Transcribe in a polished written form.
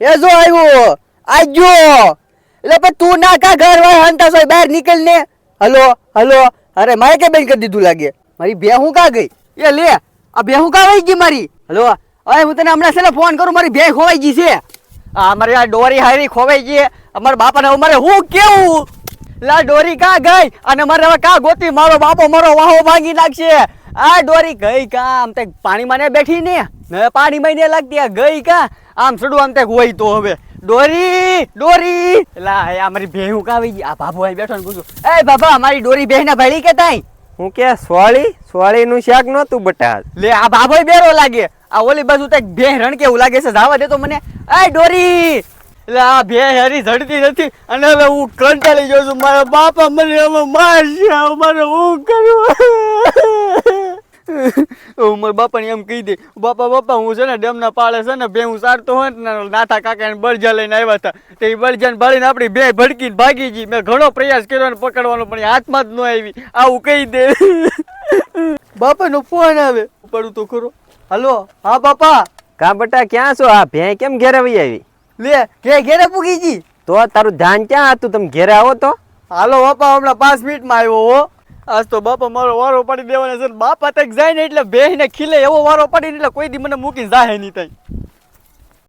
એ જો આવ્યો આજો એટલે પણ તું ના કા ઘર વાળા હંતા સોય બહાર નીકળ ને. હલો હલો અરે મારે કે બેન કરી દીધું લાગે. મારી ભેહું કા ગઈ? એ લે આ ભેહું કા વઈ ગઈ મારી? હલો હવે હું તને હમણાં છે ને ફોન કરું, મારી ભેહ ખોવાઈ ગઈ છે. આ મારી આ ડોરી હારી ખોવાઈ ગઈ. અમારા બાપાને અમારે હું કેવું લા ડોરી કા ગઈ અને મારે હવે કા ગોતી? મારો બાપો મારો વાહો ભાંગી નાખશે. આ ડોરી ગઈ કા? આમ તે પાણીમાં ને બેઠી ને પાણીમાં ને લાગતી આ ગઈ કા? આમ સડું આમ તે હોય તો હવે ડોરી ડોરી લા આ મારી ભેહું કા આવી ગઈ? આ બાબુ અહીં બેઠો ને પૂછું, એ બાબા મારી ડોરી ભેહ ના ભાળી કે તાઈ? હું કે સોળી નું શાક નતું બટા. લે આ બાબો બેરો લાગે. આ ઓલી બાજુ તો ભેહ રણ કેવું લાગે છે. જાવા દે તો મને. એ ડોરી એટલે આ ભેહ હરી ઝડતી નથી અને હવે હું કંટાળી જાઉં છું. મારા બાપા મને હવે મારશે. મારે હું કરું? મારા બાપાને એમ કહી દે, બાપા હું છે ને ડેમના પાળે છે ને બે હું સારતો હોય ને નાથા કાકા ને બળજા લઈને આવ્યા હતા. તે એ બળજાને ભાળીને આપણી બે ભડકીને ભાગી ગઈ. મેં ઘણો પ્રયાસ કર્યો ને પકડવાનો પણ હાથમાં જ ન આવી. આવું કહી દે. બાપાનો ફોન આવે, પડું તો ખરો. હલો હા બાપા. કા બટા ક્યાં છો? આ ભેં કેમ ઘેરે વઈ આવી? લે ઘેરે પૂગી ગઈ. તો તારું ધ્યાન ક્યાં હતું? તમે ઘેરે આવો તો. હાલો બાપા હમણાં 5 મિનિટમાં આવ્યો હો. આજ તો બાપા મારો વારો પાડી દેવાના છે. બાપા તક જાય ને એટલે બે ને ખીલે એવો વારો પાડીને એટલે કોઈ દી મને મૂકીને જાહે નહીં થાય.